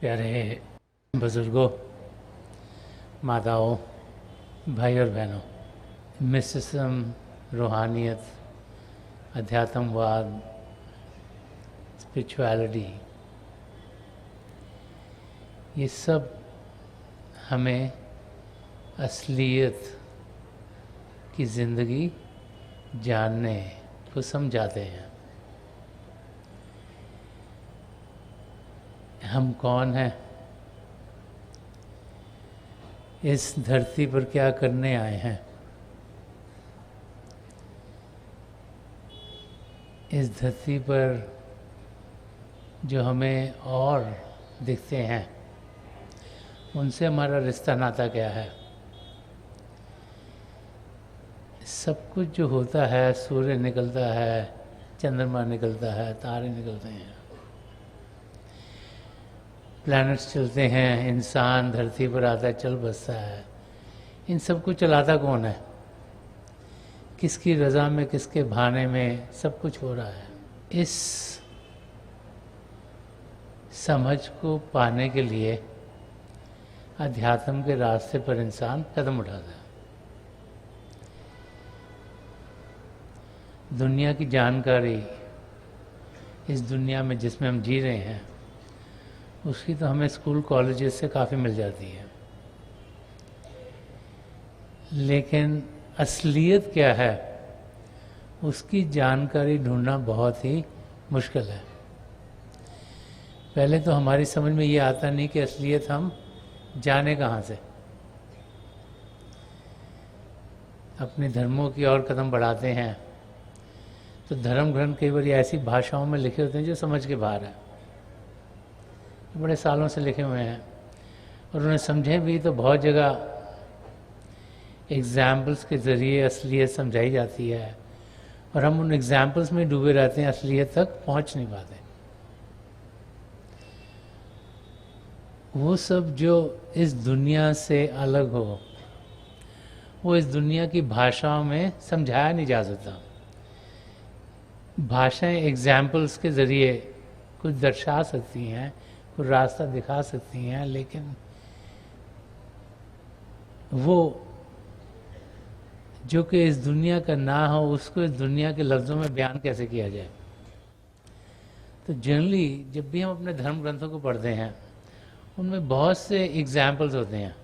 प्यारे बुज़ुर्गों, माताओं, भाई और बहनों, मिस्टिसिज्म, रूहानियत, अध्यात्मवाद, स्पिरिचुअलिटी, ये सब हमें असलियत की ज़िंदगी जानने को समझाते हैं। हम कौन हैं, इस धरती पर क्या करने आए हैं, इस धरती पर जो हमें और दिखते हैं उनसे हमारा रिश्ता नाता क्या है। सब कुछ जो होता है, सूर्य निकलता है, चंद्रमा निकलता है, तारे निकलते हैं, प्लैनेट्स चलते हैं, इंसान धरती पर आता है, चल बसता है। इन सब को चलाता कौन है? किसकी रज़ा में, किसके भाने में सब कुछ हो रहा है। इस समझ को पाने के लिए अध्यात्म के रास्ते पर इंसान कदम उठाता है। दुनिया की जानकारी, इस दुनिया में जिसमें हम जी रहे हैं, उसकी तो हमें स्कूल कॉलेजेस से काफ़ी मिल जाती है, लेकिन असलियत क्या है उसकी जानकारी ढूंढना बहुत ही मुश्किल है। पहले तो हमारी समझ में ये आता नहीं कि असलियत हम जाने कहाँ से। अपने धर्मों की ओर कदम बढ़ाते हैं तो धर्म ग्रंथ कई बार ऐसी भाषाओं में लिखे होते हैं जो समझ के बाहर है, बड़े सालों से लिखे हुए हैं, और उन्हें समझे भी तो बहुत जगह एग्जाम्पल्स के ज़रिए असलियत समझाई जाती है, और हम उन एग्जाम्पल्स में डूबे रहते हैं, असलियत तक पहुंच नहीं पाते। वो सब जो इस दुनिया से अलग हो, वो इस दुनिया की भाषाओं में समझाया नहीं जा सकता। भाषाएं एग्जाम्पल्स के ज़रिए कुछ दर्शा सकती हैं, कुछ रास्ता दिखा सकती हैं, लेकिन वो जो कि इस दुनिया का ना हो उसको इस दुनिया के लफ्ज़ों में बयान कैसे किया जाए। तो जनरली जब भी हम अपने धर्म ग्रंथों को पढ़ते हैं उनमें बहुत से एग्जाम्पल्स होते हैं,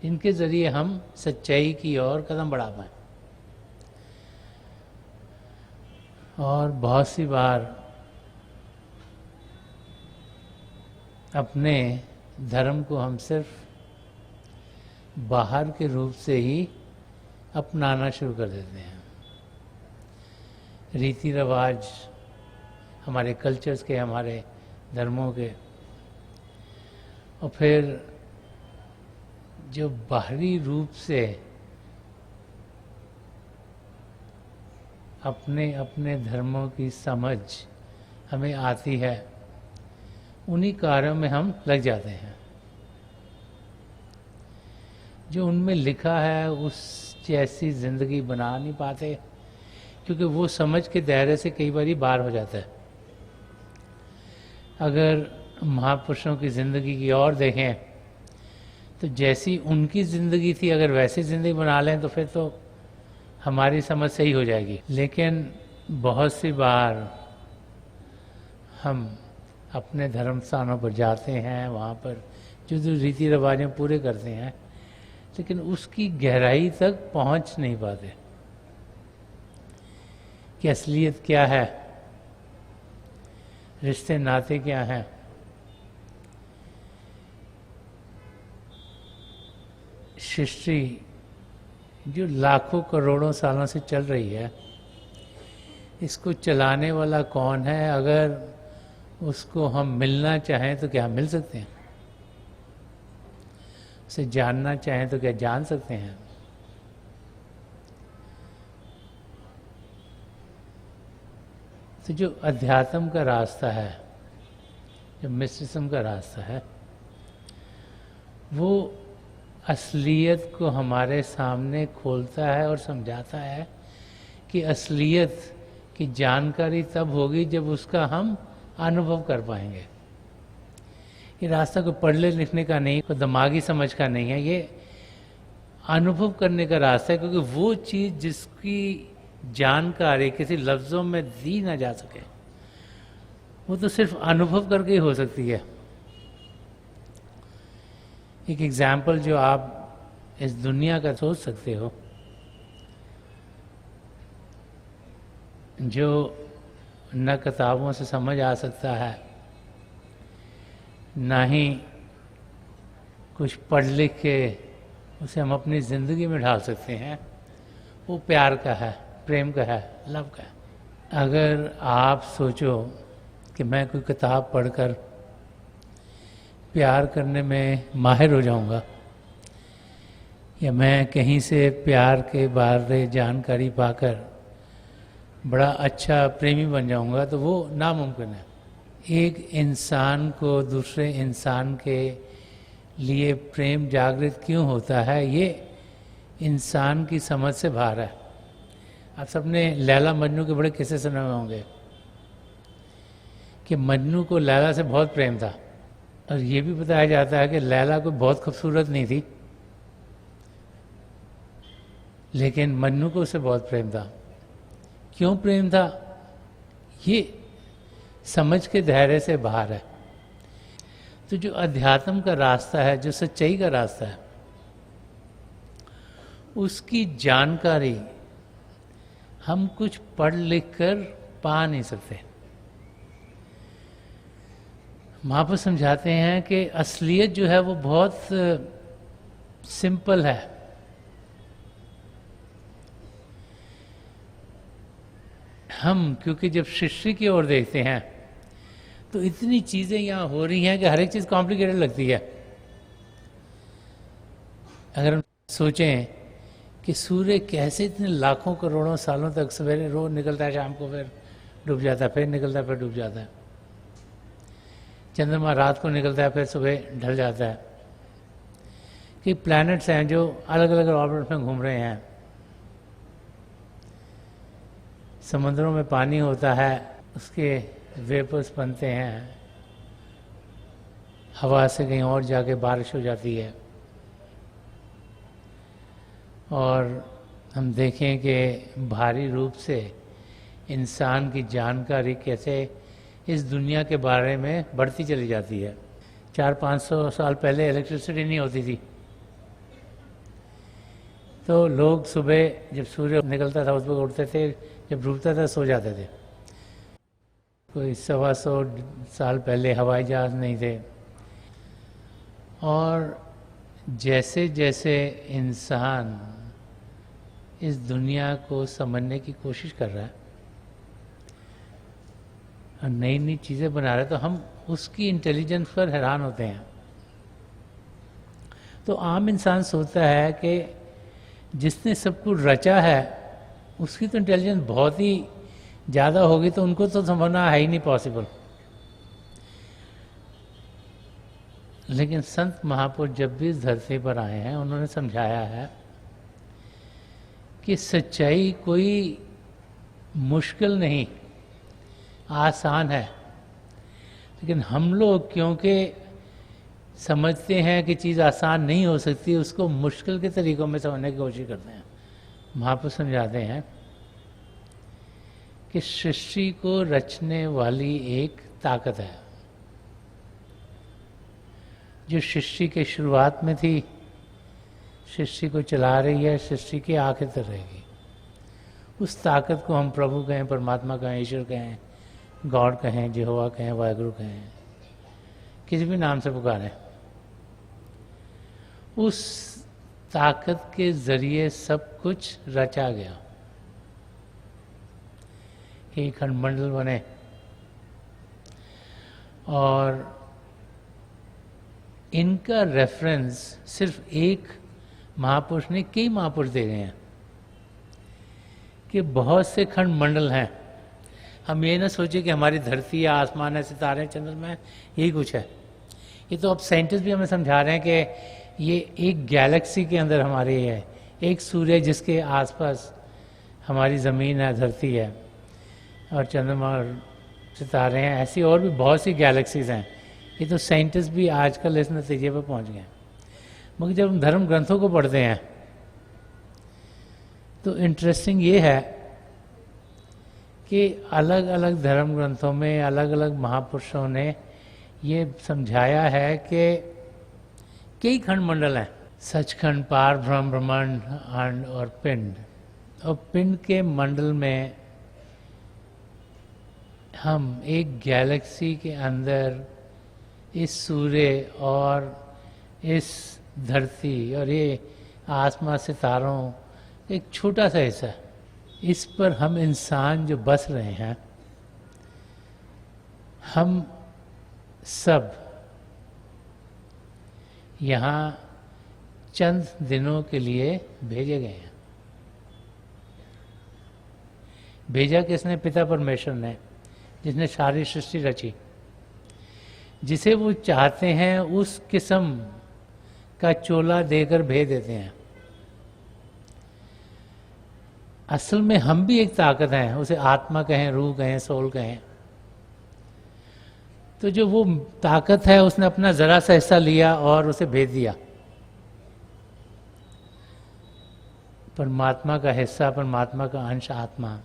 इनके ज़रिए हम सच्चाई की ओर कदम बढ़ा पाएँ। और बहुत सी बार अपने धर्म को हम सिर्फ बाहर के रूप से ही अपनाना शुरू कर देते हैं। रीति रिवाज हमारे कल्चर्स के, हमारे धर्मों के, और फिर जो बाहरी रूप से अपने अपने धर्मों की समझ हमें आती है, उन्हीं कार्यों में हम लग जाते हैं। जो उनमें लिखा है उस जैसी ज़िंदगी बना नहीं पाते, क्योंकि वो समझ के दायरे से कई बार बाहर हो जाता है। अगर महापुरुषों की ज़िंदगी की ओर देखें तो जैसी उनकी ज़िंदगी थी, अगर वैसी ज़िंदगी बना लें तो फिर तो हमारी समझ सही हो जाएगी। लेकिन बहुत सी बार हम अपने धर्म स्थानों पर जाते हैं, वहाँ पर जो रीति रिवाजें पूरे करते हैं, लेकिन उसकी गहराई तक पहुँच नहीं पाते कि असलियत क्या है, रिश्ते नाते क्या हैं। सृष्टि जो लाखों करोड़ों सालों से चल रही है, इसको चलाने वाला कौन है? अगर उसको हम मिलना चाहें तो क्या मिल सकते हैं? उसे जानना चाहें तो क्या जान सकते हैं? तो जो अध्यात्म का रास्ता है, जो मिस्टिसिज्म का रास्ता है, वो असलियत को हमारे सामने खोलता है और समझाता है कि असलियत की जानकारी तब होगी जब उसका हम अनुभव कर पाएंगे। ये रास्ता कोई पढ़ने लिखने का नहीं, कोई दिमागी समझ का नहीं है, ये अनुभव करने का रास्ता है। क्योंकि वो चीज़ जिसकी जानकारी किसी लफ्ज़ों में दी ना जा सके, वो तो सिर्फ अनुभव करके ही हो सकती है। एक एग्जाम्पल जो आप इस दुनिया का सोच सकते हो, जो न किताबों से समझ आ सकता है, ना ही कुछ पढ़ लिख के उसे हम अपनी ज़िंदगी में ढाल सकते हैं, वो प्यार का है, प्रेम का है, लव का है। अगर आप सोचो कि मैं कोई किताब पढ़कर प्यार करने में माहिर हो जाऊंगा, या मैं कहीं से प्यार के बारे जानकारी पाकर बड़ा अच्छा प्रेमी बन जाऊंगा, तो वो नामुमकिन है। एक इंसान को दूसरे इंसान के लिए प्रेम जागृत क्यों होता है, ये इंसान की समझ से बाहर है। आप सबने लैला मजनू के बड़े किस्से सुने हुए होंगे कि मजनू को लैला से बहुत प्रेम था, और ये भी बताया जाता है कि लैला कोई बहुत खूबसूरत नहीं थी, लेकिन मजनू को उससे बहुत प्रेम था। क्यों प्रेम था, ये समझ के दायरे से बाहर है। तो जो अध्यात्म का रास्ता है, जो सच्चाई का रास्ता है, उसकी जानकारी हम कुछ पढ़ लिख कर पा नहीं सकते। महापुरुष समझाते हैं कि असलियत जो है वो बहुत सिंपल है। हम क्योंकि जब सृष्टि की ओर देखते हैं तो इतनी चीज़ें यहाँ हो रही हैं कि हर एक चीज़ कॉम्प्लिकेटेड लगती है। अगर हम सोचें कि सूर्य कैसे इतने लाखों करोड़ों सालों तक सवेरे रोज निकलता है, शाम को फिर डूब जाता है, फिर निकलता है, फिर डूब जाता है। चंद्रमा रात को निकलता है, फिर सुबह ढल जाता है। कि प्लैनेट्स हैं जो अलग अलग ऑर्बिट में घूम रहे हैं। समुद्रों में पानी होता है, उसके वेपर्स बनते हैं, हवा से कहीं और जाके बारिश हो जाती है। और हम देखें कि भारी रूप से इंसान की जानकारी कैसे इस दुनिया के बारे में बढ़ती चली जाती है। 400-500 साल पहले इलेक्ट्रिसिटी नहीं होती थी, तो लोग सुबह जब सूर्य निकलता था उस पर उठते थे, जब डूबता था सो जाते थे। कोई 125 साल पहले हवाई जहाज नहीं थे। और जैसे जैसे इंसान इस दुनिया को समझने की कोशिश कर रहा है और नई नई चीज़ें बना रहा है, तो हम उसकी इंटेलिजेंस पर हैरान होते हैं। तो आम इंसान सोचता है कि जिसने सब कुछ रचा है उसकी तो इंटेलिजेंस बहुत ही ज़्यादा होगी, तो उनको तो समझना है ही नहीं पॉसिबल। लेकिन संत महापुरुष जब भी इस धरती पर आए हैं, उन्होंने समझाया है कि सच्चाई कोई मुश्किल नहीं, आसान है। लेकिन हम लोग क्योंकि समझते हैं कि चीज़ आसान नहीं हो सकती, उसको मुश्किल के तरीक़ों में समझने की कोशिश करते हैं। महापुरुष समझाते हैं कि सृष्टि को रचने वाली एक ताकत है जो सृष्टि के शुरुआत में थी, सृष्टि को चला रही है, सृष्टि के आखिर तक रहेगी। उस ताकत को हम प्रभु कहें, परमात्मा कहें, ईश्वर कहें, गॉड कहें, यहोवा कहें, वाहिगुरु कहें, किसी भी नाम से पुकारें। उस ताकत के जरिए सब कुछ रचा गया। एक खंडमंडल बने और इनका रेफरेंस सिर्फ एक महापुरुष ने, कई महापुरुष दे रहे हैं कि बहुत से खंडमंडल हैं। हम ये ना सोचे कि हमारी धरती या आसमान है, सितारे हैं, चंद्रमा है, यही कुछ है। ये तो अब साइंटिस्ट भी हमें समझा रहे हैं कि ये एक गैलेक्सी के अंदर हमारी है, एक सूर्य जिसके आसपास हमारी ज़मीन है, धरती है, और चंद्रमा और सितारे हैं, ऐसी और भी बहुत सी गैलेक्सीज हैं। ये तो साइंटिस्ट भी आजकल इस नतीजे पर पहुंच गए हैं। मगर जब हम धर्म ग्रंथों को पढ़ते हैं तो इंटरेस्टिंग ये है कि अलग अलग धर्म ग्रंथों में अलग अलग महापुरुषों ने ये समझाया है कि कई खंड मंडल हैं, सचखंड, पार ब्रह्म, ब्रह्मांड, अंड और पिंड। और पिंड के मंडल में हम एक गैलेक्सी के अंदर इस सूर्य और इस धरती और ये आसमां सितारों एक छोटा सा हिस्सा है। इस पर हम इंसान जो बस रहे हैं, हम सब यहाँ चंद दिनों के लिए भेजे गए हैं। भेजा किसने? पिता परमेश्वर ने, जिसने सारी सृष्टि रची। जिसे वो चाहते हैं उस किस्म का चोला देकर भेज देते हैं। असल में हम भी एक ताकत हैं, उसे आत्मा कहें, रूह कहें, सोल कहें। तो जो वो ताकत है उसने अपना जरा सा हिस्सा लिया और उसे भेज दिया। परमात्मा का हिस्सा, परमात्मा का अंश आत्मा,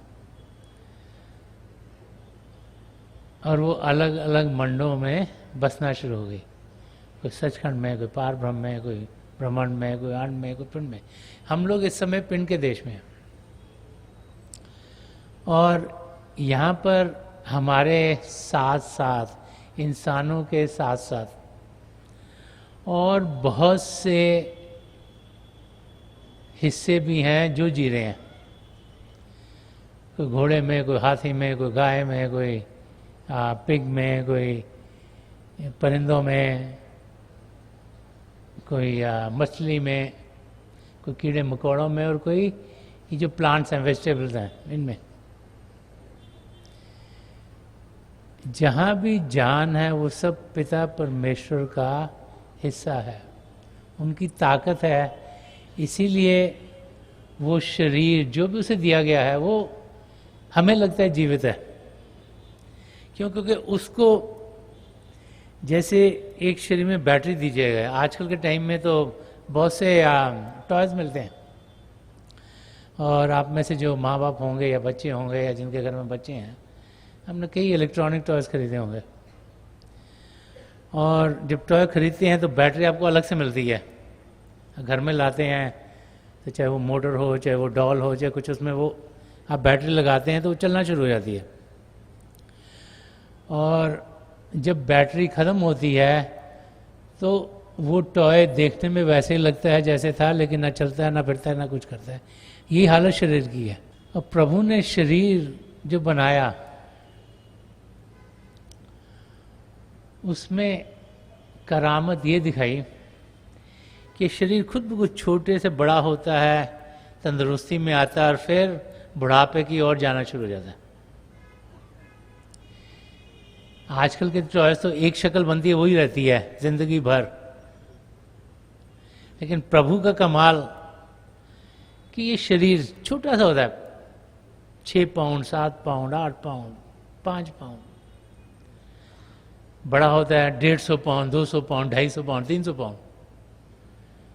और वो अलग अलग मंडों में बसना शुरू हो गई। कोई सचखंड में, कोई पार ब्रह्म में, कोई ब्रह्मांड में, कोई अंड में, कोई पिंड में। हम लोग इस समय पिंड के देश में हैं और यहाँ पर हमारे साथ साथ, इंसानों के साथ साथ और बहुत से हिस्से भी हैं जो जी रहे हैं। कोई घोड़े में, कोई हाथी में, कोई गाय में, कोई पिग में, कोई परिंदों में, कोई मछली में, कोई कीड़े मकोड़ों में, और कोई ये जो प्लांट्स हैं, वेजिटेबल्स हैं, इनमें। जहाँ भी जान है वो सब पिता परमेश्वर का हिस्सा है, उनकी ताकत है। इसीलिए वो शरीर जो भी उसे दिया गया है वो हमें लगता है जीवित है। क्यों? क्योंकि उसको जैसे एक शरीर में बैटरी दी जाएगा। आजकल के टाइम में तो बहुत से टॉयज़ मिलते हैं, और आप में से जो माँ बाप होंगे या बच्चे होंगे या जिनके घर में बच्चे हैं, हमने कई इलेक्ट्रॉनिक टॉयज़ खरीदे होंगे। और जब टॉय खरीदते हैं तो बैटरी आपको अलग से मिलती है। घर में लाते हैं तो चाहे वो मोटर हो, चाहे वो डॉल हो, चाहे कुछ, उसमें वो आप बैटरी लगाते हैं तो वो चलना शुरू हो जाती है। और जब बैटरी ख़त्म होती है तो वो टॉय देखने में वैसे ही लगता है जैसे था, लेकिन ना चलता है, ना फिरता है, ना कुछ करता है। यही हालत शरीर की है। और प्रभु ने शरीर जो बनाया उसमें करामत ये दिखाई कि शरीर खुद ब खुद छोटे से बड़ा होता है, तंदुरुस्ती में आता है और फिर बुढ़ापे की ओर जाना शुरू हो जाता है। आजकल के चॉइस तो एक शक्ल बनती है, वही रहती है जिंदगी भर। लेकिन प्रभु का कमाल कि ये शरीर छोटा सा होता है, 6 पाउंड, 7 पाउंड, 8 पाउंड, 5 पाउंड। बड़ा होता है 150 पाउंड, 200 पाउंड, 250 पाउंड, 300 पाउंड।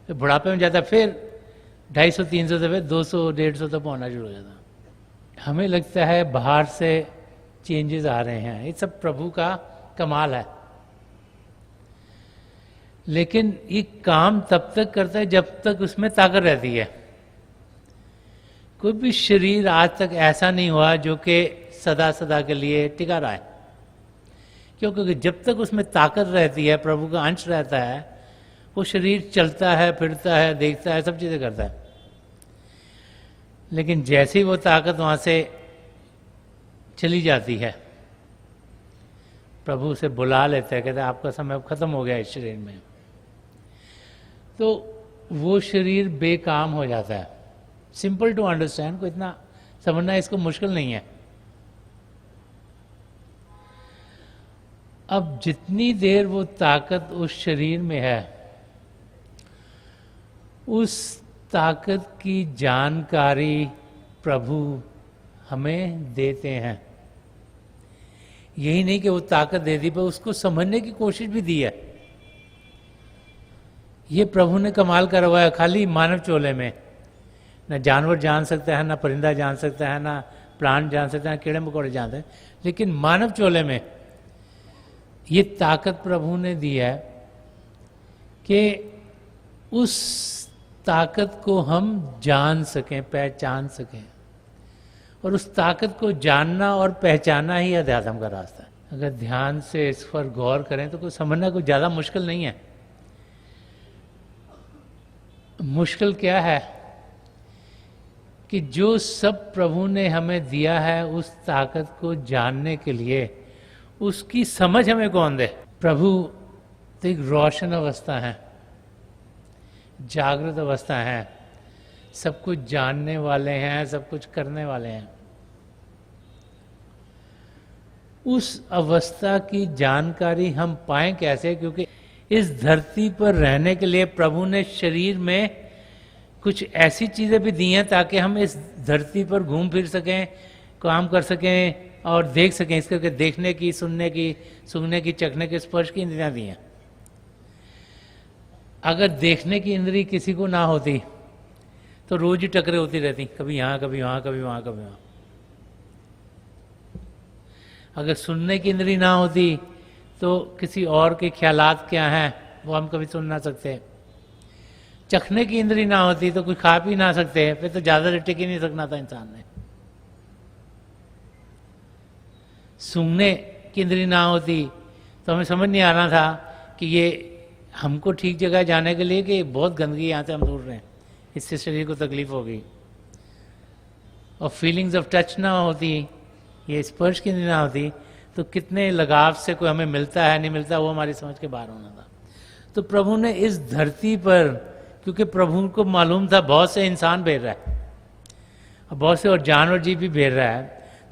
फिर बुढ़ापे में जाता है, फिर 250, 300 से फिर 200, 150 तक पहुंचना शुरू हो जाता है। हमें लगता है बाहर से चेंजेस आ रहे हैं, ये सब प्रभु का कमाल है। लेकिन ये काम तब तक करता है जब तक उसमें ताकत रहती है। कोई भी शरीर आज तक ऐसा नहीं हुआ जो कि सदा सदा के लिए टिका रहा है। क्योंकि जब तक उसमें ताकत रहती है, प्रभु का अंश रहता है, वो शरीर चलता है, फिरता है, देखता है, सब चीज़ें करता है। लेकिन जैसे ही वो ताकत वहाँ से चली जाती है, प्रभु उसे बुला लेता है, कहता है आपका समय अब खत्म हो गया इस शरीर में। तो वो शरीर बेकाम हो जाता है। सिंपल टू अंडरस्टैंड, को इतना समझना इसको मुश्किल नहीं है। अब जितनी देर वो ताकत उस शरीर में है, उस ताकत की जानकारी प्रभु हमें देते हैं। यही नहीं कि वो ताकत दे दी, पर उसको समझने की कोशिश भी दी है। ये प्रभु ने कमाल करा हुआ है खाली मानव चोले में। ना जानवर जान सकता है, ना परिंदा जान सकता है, ना प्लांट जान सकता है, कीड़े मकोड़े जानते हैं, लेकिन मानव चोले में ये ताकत प्रभु ने दी है कि उस ताकत को हम जान सकें, पहचान सकें। और उस ताकत को जानना और पहचानना ही अध्यात्म का रास्ता है। अगर ध्यान से इस पर गौर करें तो कुछ समझना कुछ ज़्यादा मुश्किल नहीं है। मुश्किल क्या है कि जो सब प्रभु ने हमें दिया है उस ताकत को जानने के लिए उसकी समझ हमें कौन दे। प्रभु तो एक रोशन अवस्था है, जागृत अवस्था है, सब कुछ जानने वाले हैं, सब कुछ करने वाले हैं। उस अवस्था की जानकारी हम पाएं कैसे? क्योंकि इस धरती पर रहने के लिए प्रभु ने शरीर में कुछ ऐसी चीज़ें भी दी हैं ताकि हम इस धरती पर घूम फिर सकें, काम कर सकें और देख सकें। इस करके देखने की, सुनने की, सूंघने की, चखने की, स्पर्श की इंद्रियां दी हैं। अगर देखने की इंद्री किसी को ना होती तो रोज ही टकरे होती रहती, कभी यहाँ कभी वहाँ, कभी वहाँ कभी वहाँ। अगर सुनने की इंद्री ना होती तो किसी और के ख्यालात क्या हैं वो हम कभी सुन ना सकते। चखने की इंद्री ना होती तो कुछ खा पी ना सकते, फिर तो ज़्यादा देर टिक ही नहीं सकना था इंसान ने। सूंघने की इंद्री ना होती तो हमें समझ नहीं आ रहा था कि ये हमको ठीक जगह जाने के लिए कि बहुत गंदगी यहाँ से हम दूर रहे हैं, इससे शरीर को तकलीफ होगी। और फीलिंग्स ऑफ टच ना होती, ये स्पर्श की ना होती तो कितने लगाव से कोई हमें मिलता है नहीं मिलता वो हमारी समझ के बाहर होना था। तो प्रभु ने इस धरती पर, क्योंकि प्रभु को मालूम था बहुत से इंसान भेज रहा है और बहुत से और जानवर जीव भी भेज रहा है,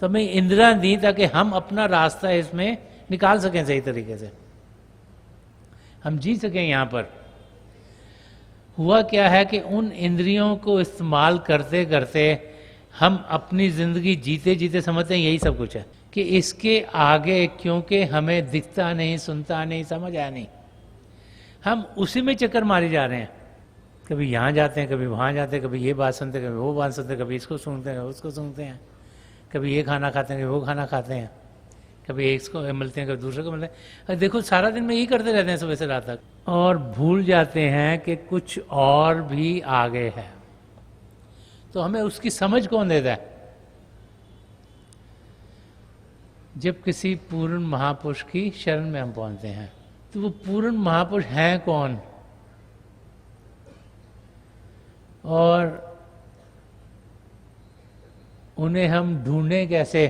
तो हमें इंद्रियां दी ताकि हम अपना रास्ता इसमें निकाल सकें, सही तरीके से हम जी सकें। यहाँ पर हुआ क्या है कि उन इंद्रियों को इस्तेमाल करते करते हम अपनी जिंदगी जीते जीते समझते हैं यही सब कुछ है, कि इसके आगे क्योंकि हमें दिखता नहीं, सुनता नहीं, समझ आया नहीं, हम उसी में चक्कर मारे जा रहे हैं। कभी यहाँ जाते हैं, कभी वहाँ जाते हैं, कभी ये बात सुनते हैं, कभी वो बात सुनते हैं, कभी इसको सुनते हैं, उसको सुनते हैं, कभी ये खाना खाते हैं, कभी वो खाना खाते हैं, कभी एक को मिलते हैं, कभी दूसरे को मिलते हैं। देखो सारा दिन में यही करते रहते हैं सुबह से रात तक, और भूल जाते हैं कि कुछ और भी आगे है। तो हमें उसकी समझ कौन देता है? जब किसी पूर्ण महापुरुष की शरण में हम पहुंचते हैं। तो वो पूर्ण महापुरुष हैं कौन और उन्हें हम ढूंढें कैसे,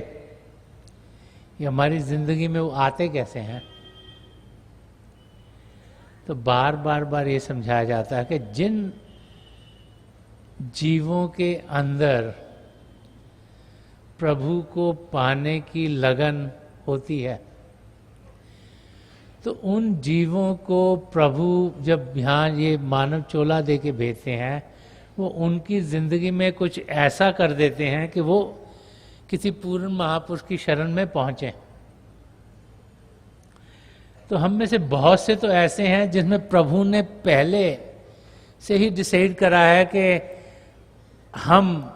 ये हमारी जिंदगी में वो आते कैसे हैं? तो बार बार ये समझाया जाता है कि जिन जीवों के अंदर प्रभु को पाने की लगन होती है तो उन जीवों को प्रभु जब यहाँ ये मानव चोला दे के भेजते हैं, वो उनकी जिंदगी में कुछ ऐसा कर देते हैं कि वो किसी पूर्ण महापुरुष की शरण में पहुंचे। तो हम में से बहुत से तो ऐसे हैं जिसमें प्रभु ने पहले से ही डिसाइड करा है कि हम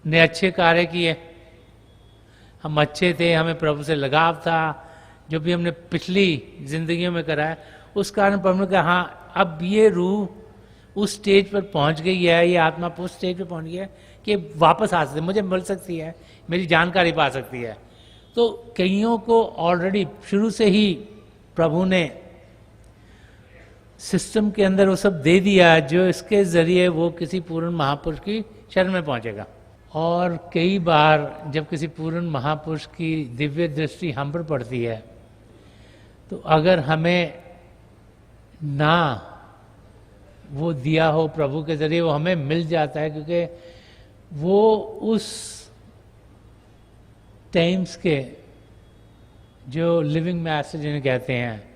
ने अच्छे कार्य किए, हम अच्छे थे, हमें प्रभु से लगाव था, जो भी हमने पिछली जिंदगियों में करा है उस कारण प्रभु ने कहा हाँ अब ये रूह उस स्टेज पर पहुंच गई है, ये आत्मा उस स्टेज पर पहुंच गया है कि वापस आ सकती, मुझे मिल सकती है, मेरी जानकारी पा सकती है। तो कईयों को ऑलरेडी शुरू से ही प्रभु ने सिस्टम के अंदर वो सब दे दिया जो इसके जरिए वो किसी पूर्ण महापुरुष की शरण में पहुंचेगा। और कई बार जब किसी पूर्ण महापुरुष की दिव्य दृष्टि हम पर पड़ती है तो अगर हमें ना वो दिया हो प्रभु के जरिए, वो हमें मिल जाता है, क्योंकि वो उस टाइम्स के जो लिविंग मैसेज जिन्हें कहते हैं,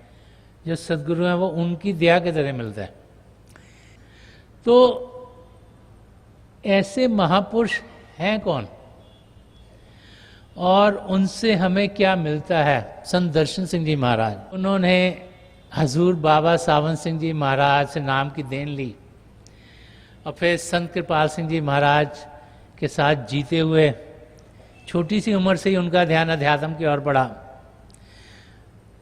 जो सदगुरु हैं, वो उनकी दया के जरिए मिलता है। तो ऐसे महापुरुष हैं कौन? और उनसे हमें क्या मिलता है। संत दर्शन सिंह जी महाराज, उन्होंने हजूर बाबा सावन सिंह जी महाराज से नाम की देन ली और फिर संत कृपाल सिंह जी महाराज के साथ जीते हुए छोटी सी उम्र से ही उनका ध्यान अध्यात्म की ओर बढ़ा।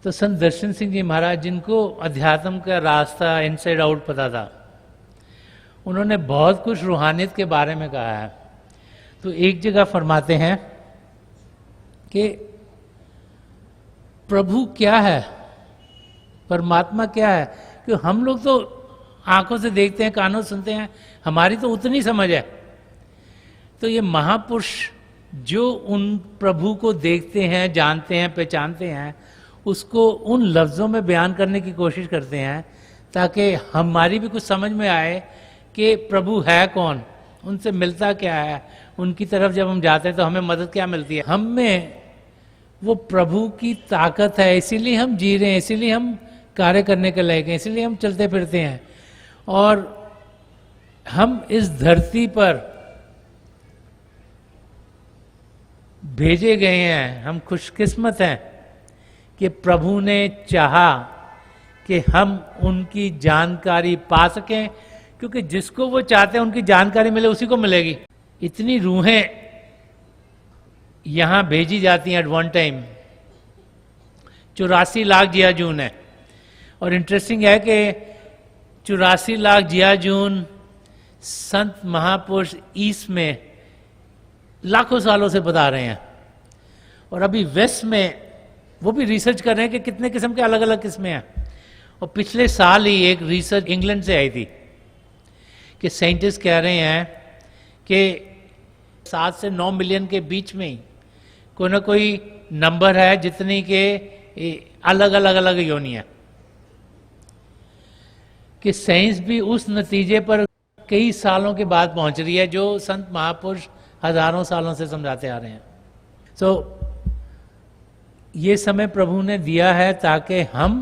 तो संत दर्शन सिंह जी महाराज, जिनको अध्यात्म का रास्ता इनसाइड आउट पता था, उन्होंने बहुत कुछ रूहानियत के बारे में कहा है। तो एक जगह फरमाते हैं कि प्रभु क्या है, परमात्मा क्या है, कि हम लोग तो आंखों से देखते हैं, कानों से सुनते हैं, हमारी तो उतनी समझ है। तो ये महापुरुष जो उन प्रभु को देखते हैं, जानते हैं, पहचानते हैं, उसको उन लफ्ज़ों में बयान करने की कोशिश करते हैं ताकि हमारी भी कुछ समझ में आए कि प्रभु है कौन, उनसे मिलता क्या है, उनकी तरफ जब हम जाते हैं तो हमें मदद क्या मिलती है। हम में वो प्रभु की ताकत है, इसीलिए हम जी रहे हैं, इसीलिए हम कार्य करने के लायक हैं, इसीलिए हम चलते फिरते हैं। और हम इस धरती पर भेजे गए हैं, हम खुशकिस्मत हैं कि प्रभु ने चाहा कि हम उनकी जानकारी पा सकें, क्योंकि जिसको वो चाहते हैं उनकी जानकारी मिले उसी को मिलेगी। इतनी रूहें यहां भेजी जाती हैं एट वन टाइम, 84 लाख जियाजून है। और इंटरेस्टिंग है कि 84 लाख जियाजून संत महापुरुष ईस्ट में लाखों सालों से बता रहे हैं, और अभी वेस्ट में वो भी रिसर्च कर रहे हैं कि कितने किस्म के अलग अलग किस्में हैं। और पिछले साल ही एक रिसर्च इंग्लैंड से आई थी कि साइंटिस्ट कह रहे हैं कि 7 से 9 मिलियन के बीच में ही कोई ना कोई नंबर है जितनी के अलग अलग अलग योनियां, कि साइंस भी उस नतीजे पर कई सालों के बाद पहुंच रही है जो संत महापुरुष हजारों सालों से समझाते आ रहे हैं। तो ये समय प्रभु ने दिया है ताकि हम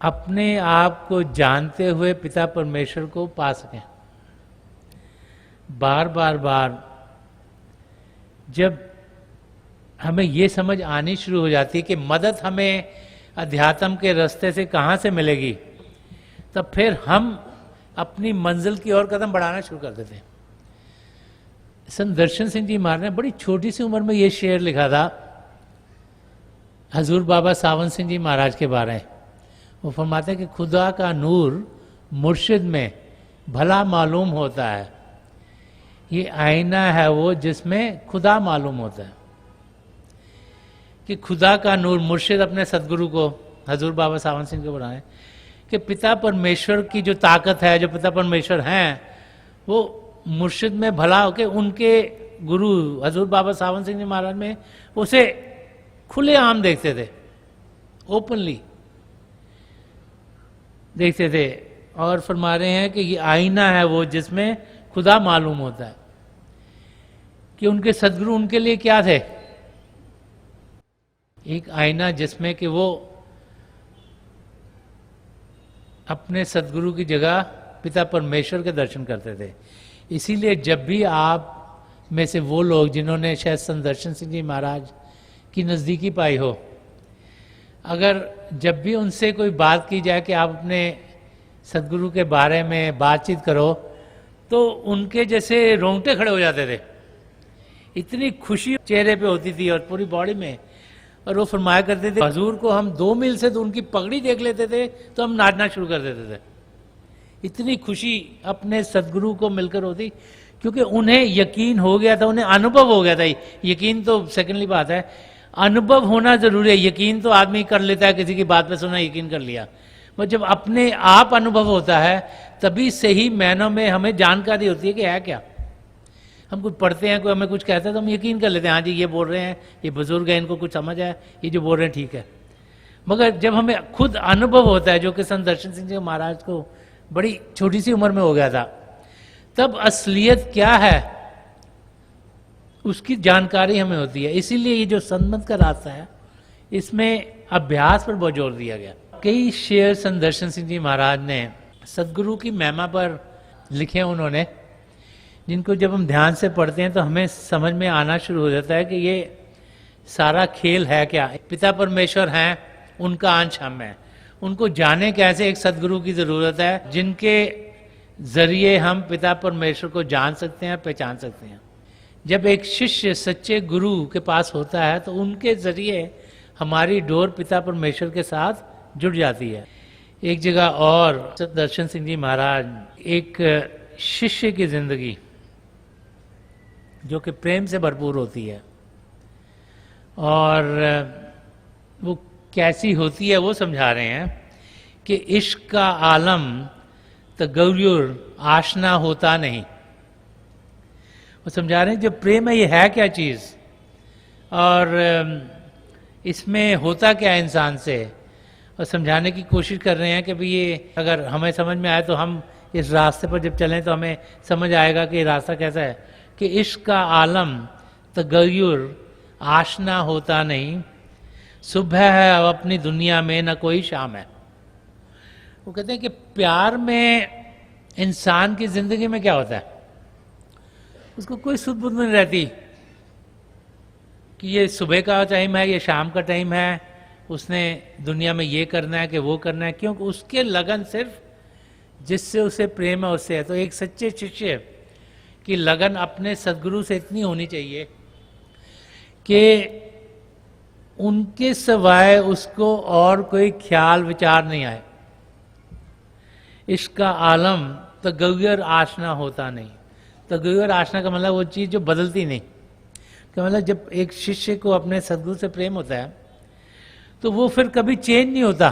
अपने आप को जानते हुए पिता परमेश्वर को पा सकें। बार बार बार जब हमें ये समझ आनी शुरू हो जाती है कि मदद हमें अध्यात्म के रास्ते से कहाँ से मिलेगी, तब फिर हम अपनी मंजिल की ओर कदम बढ़ाना शुरू कर देते हैं। संत दर्शन सिंह जी महाराज ने बड़ी छोटी सी उम्र में ये शेर लिखा था हजूर बाबा सावन सिंह जी महाराज के बारे में। वो फरमाते हैं कि खुदा का नूर मुर्शिद में भला मालूम होता है, ये आईना है वो जिसमें खुदा मालूम होता है। कि खुदा का नूर, मुर्शिद अपने सदगुरु को हजूर बाबा सावन सिंह को बनाए कि पिता परमेश्वर की जो ताकत है, जो पिता परमेश्वर हैं, वो मुर्शिद में भला होके उनके गुरु हजूर बाबा सावन सिंह जी महाराज में उसे खुले आम देखते थे, ओपनली देखते थे। और फरमा रहे हैं कि ये आईना है वो जिसमें खुदा मालूम होता है। कि उनके सदगुरु उनके लिए क्या थे, एक आईना जिसमें कि वो अपने सदगुरु की जगह पिता परमेश्वर के दर्शन करते थे। इसीलिए जब भी आप में से वो लोग जिन्होंने शायद संत दर्शन सिंह जी महाराज की नज़दीकी पाई हो, अगर जब भी उनसे कोई बात की जाए कि आप अपने सदगुरु के बारे में बातचीत करो, तो उनके जैसे रोंगटे खड़े हो जाते थे, इतनी खुशी चेहरे पे होती थी और पूरी बॉडी में। और वो फरमाया करते थे हजूर को हम 2 मील से तो उनकी पगड़ी देख लेते थे तो हम नाचना शुरू कर देते थे, इतनी खुशी अपने सदगुरु को मिलकर होती, क्योंकि उन्हें यकीन हो गया था, उन्हें अनुभव हो गया था। यकीन तो सेकेंडली बात है, अनुभव होना जरूरी है। यकीन तो आदमी कर लेता है, किसी की बात पे सुना यकीन कर लिया, पर जब अपने आप अनुभव होता है तभी सही मायनों में हमें जानकारी होती है कि है क्या। हम कुछ पढ़ते हैं, कोई हमें कुछ कहता है तो हम यकीन कर लेते हैं, हाँ जी ये बोल रहे हैं, ये बुजुर्ग है, इनको कुछ समझ है, ये जो बोल रहे हैं ठीक है। मगर जब हमें खुद अनुभव होता है, जो कि संत दर्शन सिंह जी महाराज को बड़ी छोटी सी उम्र में हो गया था, तब असलियत क्या है उसकी जानकारी हमें होती है। इसीलिए ये जो संत का रास्ता है इसमें अभ्यास पर बहुत जोर दिया गया। कई शेर संत दर्शन सिंह जी महाराज ने सदगुरु की महिमा पर लिखे उन्होंने, जिनको जब हम ध्यान से पढ़ते हैं तो हमें समझ में आना शुरू हो जाता है कि ये सारा खेल है क्या। पिता परमेश्वर हैं, उनका अंश हम है। उनको जाने कैसे, एक सदगुरु की जरूरत है जिनके जरिए हम पिता परमेश्वर को जान सकते हैं, पहचान सकते हैं। जब एक शिष्य सच्चे गुरु के पास होता है तो उनके जरिए हमारी डोर पिता परमेश्वर के साथ जुड़ जाती है। एक जगह और दर्शन सिंह जी महाराज, एक शिष्य की जिंदगी जो कि प्रेम से भरपूर होती है, और वो कैसी होती है वो समझा रहे हैं कि इश्क का आलम तगय्युर आशना होता नहीं। वो समझा रहे हैं जो प्रेम है ये है क्या चीज़, और इसमें होता क्या है इंसान से, और समझाने की कोशिश कर रहे हैं कि भाई ये अगर हमें समझ में आए तो हम इस रास्ते पर जब चलें तो हमें समझ आएगा कि ये रास्ता कैसा है। कि इश्क का आलम तगय्युर आशना होता नहीं, सुबह है अब अपनी दुनिया में न कोई शाम है। वो कहते हैं कि प्यार में इंसान की जिंदगी में क्या होता है, उसको कोई सुध बुध नहीं रहती कि ये सुबह का टाइम है, ये शाम का टाइम है, उसने दुनिया में ये करना है कि वो करना है, क्योंकि उसके लगन सिर्फ जिससे उसे प्रेम है उससे है। तो एक सच्चे शिष्य की लगन अपने सदगुरु से इतनी होनी चाहिए कि उनके सिवाय उसको और कोई ख्याल विचार नहीं आए। इसका आलम तगय्युर आशना होता नहीं। तगय्युर आशना का मतलब वो चीज़ जो बदलती नहीं, कि मतलब जब एक शिष्य को अपने सदगुरु से प्रेम होता है तो वो फिर कभी चेंज नहीं होता,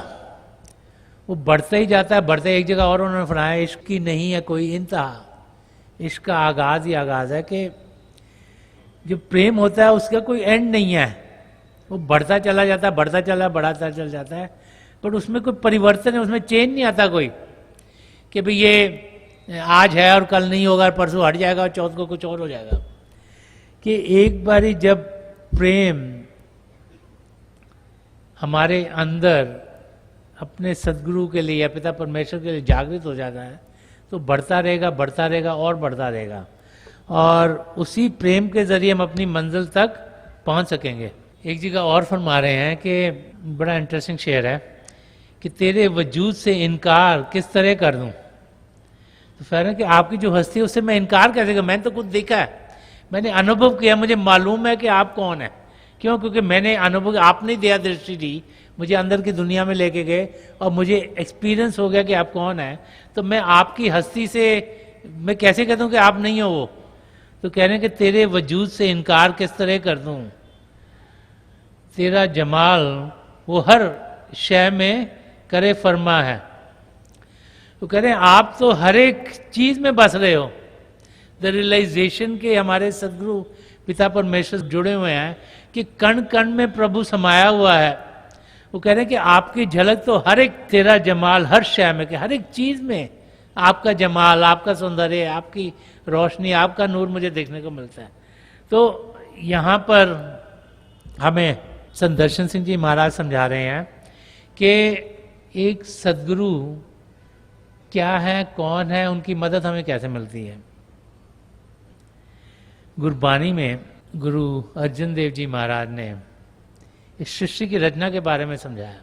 वो बढ़ता ही जाता है, बढ़ता ही। एक जगह और उन्होंने फरमाया इश्क की नहीं है कोई इंतहा, इश्क का आगाज ही आगाज है, कि जो प्रेम होता है उसका कोई एंड नहीं है, वो बढ़ता चला जाता है, बढ़ता चला बढ़ाता चल जाता है, पर उसमें कोई परिवर्तन है, उसमें चेंज नहीं आता कोई कि भाई ये आज है और कल नहीं होगा, परसों हट जाएगा और चौथ को कुछ और हो जाएगा। कि एक बारी जब प्रेम हमारे अंदर अपने सदगुरु के लिए या पिता परमेश्वर के लिए जागृत हो जाता है तो बढ़ता रहेगा और बढ़ता रहेगा, और उसी प्रेम के जरिए हम अपनी मंजिल तक पहुंच सकेंगे। एक जगह और फरमा रहे हैं कि बड़ा इंटरेस्टिंग शेर है कि तेरे वजूद से इनकार किस तरह कर दूं। तो कह रहे हैं कि आपकी जो हस्ती है उससे मैं इनकार कैसे करूं, मैंने तो कुछ देखा है, मैंने अनुभव किया, मुझे मालूम है कि आप कौन है। क्यों? क्योंकि मैंने अनुभव, आपने दिया दृष्टि दी, मुझे अंदर की दुनिया में लेके गए और मुझे एक्सपीरियंस हो गया कि आप कौन है। तो मैं आपकी हस्ती से मैं कैसे कह दूं कि आप नहीं हो वो। तो कह रहे हैं कि तेरे वजूद से इनकार किस तरह कर दूं, तेरा जमाल वो हर शय में करे फरमा है। तो कह रहे हैं आप तो हर एक चीज में बस रहे हो। द रियलाइजेशन के हमारे सदगुरु पिता परमेश्वर जुड़े हुए हैं कि कण कण में प्रभु समाया हुआ है। वो कह रहे हैं कि आपकी झलक तो हर एक, तेरा जमाल हर शय में, कि हर एक चीज में आपका जमाल, आपका सौंदर्य, आपकी रोशनी, आपका नूर मुझे देखने को मिलता है। तो यहाँ पर हमें संत दर्शन सिंह जी महाराज समझा रहे हैं कि एक सदगुरु क्या है, कौन है, उनकी मदद हमें कैसे मिलती है। गुरबानी में गुरु अर्जन देव जी महाराज ने इस सृष्टि की रचना के बारे में समझाया,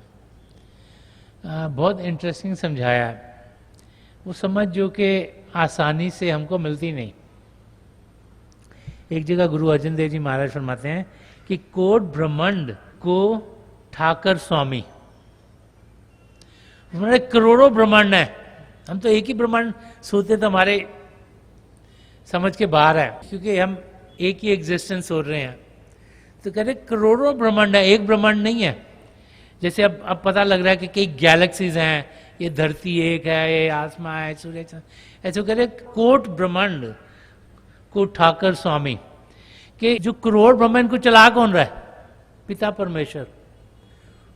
बहुत इंटरेस्टिंग समझाया। वो समझ जो कि आसानी से हमको मिलती नहीं। एक जगह गुरु अर्जन देव जी महाराज फरमाते हैं कि कोट ब्रह्मांड को ठाकर स्वामी, हमारे करोड़ों ब्रह्मांड है, हम तो एक ही ब्रह्मांड सोचते तो हमारे समझ के बाहर है, क्योंकि हम एक ही एग्जिस्टेंस सोच रहे हैं। तो कह रहे करोड़ों ब्रह्मांड है, एक ब्रह्मांड नहीं है। जैसे अब पता लग रहा है कि कई गैलेक्सीज हैं, ये धरती एक है, ये आसमां है, सूर्य, ऐसे कह रहे कोट ब्रह्मांड को ठाकर स्वामी, कि जो करोड़ ब्रह्मांड को चला कौन रहा है, पिता परमेश्वर।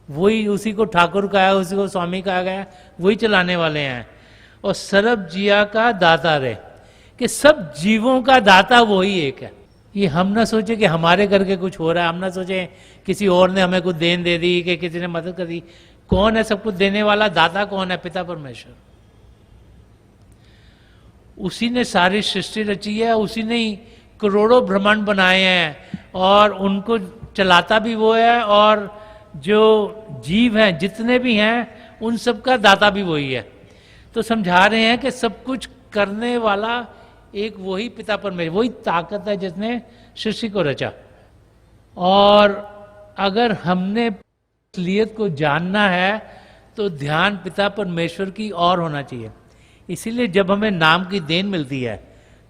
वही, उसी को ठाकुर कहा है, उसी को स्वामी कहा गया, वही चलाने वाले हैं। और सर्व जिया का दाता रे, कि सब जीवों का दाता वही एक है। ये हम ना सोचे कि हमारे करके कुछ हो रहा है, हम ना सोचे किसी और ने हमें कुछ देन दे दी, कि किसी ने मदद कर दी। कौन है सब कुछ देने वाला, दाता कौन है? पिता परमेश्वर। उसी ने सारी सृष्टि रची है, उसी ने ही करोड़ों ब्रह्मांड बनाए हैं और उनको चलाता भी वो है, और जो जीव हैं जितने भी हैं उन सब का दाता भी वही है। तो समझा रहे हैं कि सब कुछ करने वाला एक वही पिता परमेश्वर, वही ताकत है जिसने सृष्टि को रचा। और अगर हमने असलियत को जानना है तो ध्यान पिता परमेश्वर की ओर होना चाहिए। इसीलिए जब हमें नाम की देन मिलती है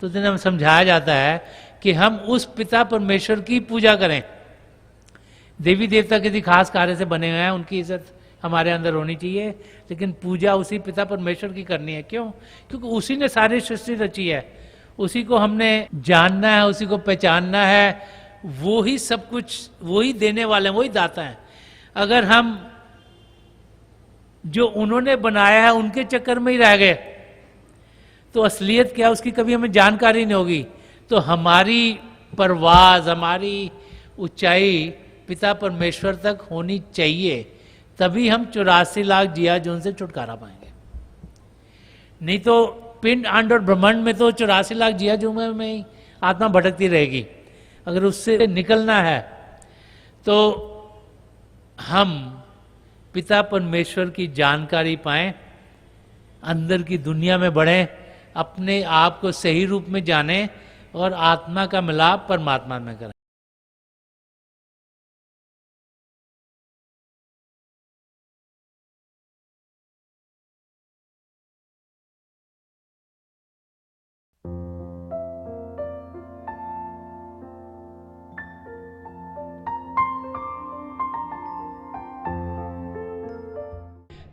तो दिन हमें समझाया जाता है कि हम उस पिता परमेश्वर की पूजा करें। देवी देवता किसी खास कार्य से बने हुए हैं, उनकी इज्जत हमारे अंदर होनी चाहिए, लेकिन पूजा उसी पिता परमेश्वर की करनी है। क्यों? क्योंकि उसी ने सारी सृष्टि रची है, उसी को हमने जानना है, उसी को पहचानना है। वो ही सब कुछ, वही देने वाले हैं, वही दाता हैं। अगर हम जो उन्होंने बनाया है उनके चक्कर में ही रह गए तो असलियत क्या उसकी कभी हमें जानकारी नहीं होगी। तो हमारी परवाज, हमारी ऊंचाई पिता परमेश्वर तक होनी चाहिए, तभी हम 84 लाख जिया जोन से छुटकारा पाएंगे। नहीं तो पिंड अंड और ब्रह्मांड में तो 84 लाख जिया जोन में ही आत्मा भटकती रहेगी। अगर उससे निकलना है तो हम पिता परमेश्वर की जानकारी पाएं, अंदर की दुनिया में बढ़ें, अपने आप को सही रूप में जानें और आत्मा का मिलाप परमात्मा में करें।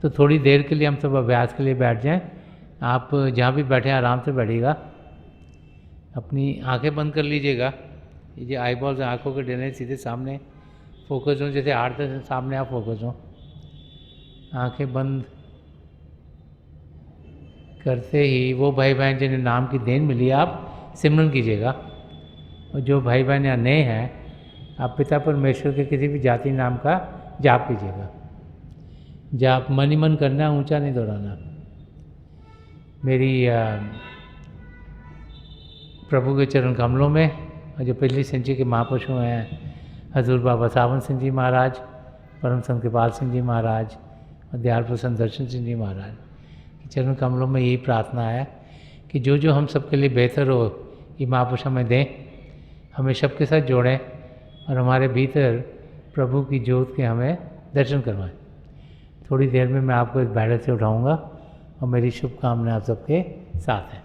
तो थोड़ी देर के लिए हम सब अभ्यास के लिए बैठ जाएं। आप जहाँ भी बैठे हैं आराम से बैठिएगा, अपनी आंखें बंद कर लीजिएगा। ये आई बॉल्स आँखों के डरने सीधे सामने फोकस हो, जैसे हार्ट से सामने आप फोकस हो। आंखें बंद करते ही वो भाई बहन जिन्हें नाम की देन मिली आप सिमरन कीजिएगा। और जो भाई बहन यहाँ नए हैं, आप पिता परमेश्वर के किसी भी जाति नाम का जाप कीजिएगा। जाप मन ही मन करना, ऊंचा नहीं दोहराना। मेरी प्रभु के चरण कमलों में, और जो पिछली संचि के महापुरुषों हैं, हजूर बाबा सावन सिंह जी महाराज, परम संत कृपाल सिंह जी महाराज और दयाल प्रसन्न दर्शन सिंह जी महाराज के चरण कमलों में यही प्रार्थना है कि जो जो हम सबके लिए बेहतर हो ये महापुरुष हमें दें, हमें सबके साथ जोड़ें और हमारे भीतर प्रभु की ज्योत के हमें दर्शन करवाएं। थोड़ी देर में मैं आपको इस बैठक से उठाऊंगा और मेरी शुभकामनाएं आप सबके साथ हैं।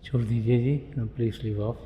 छोड़ दीजिए जी, प्लीज़ लीव ऑफ।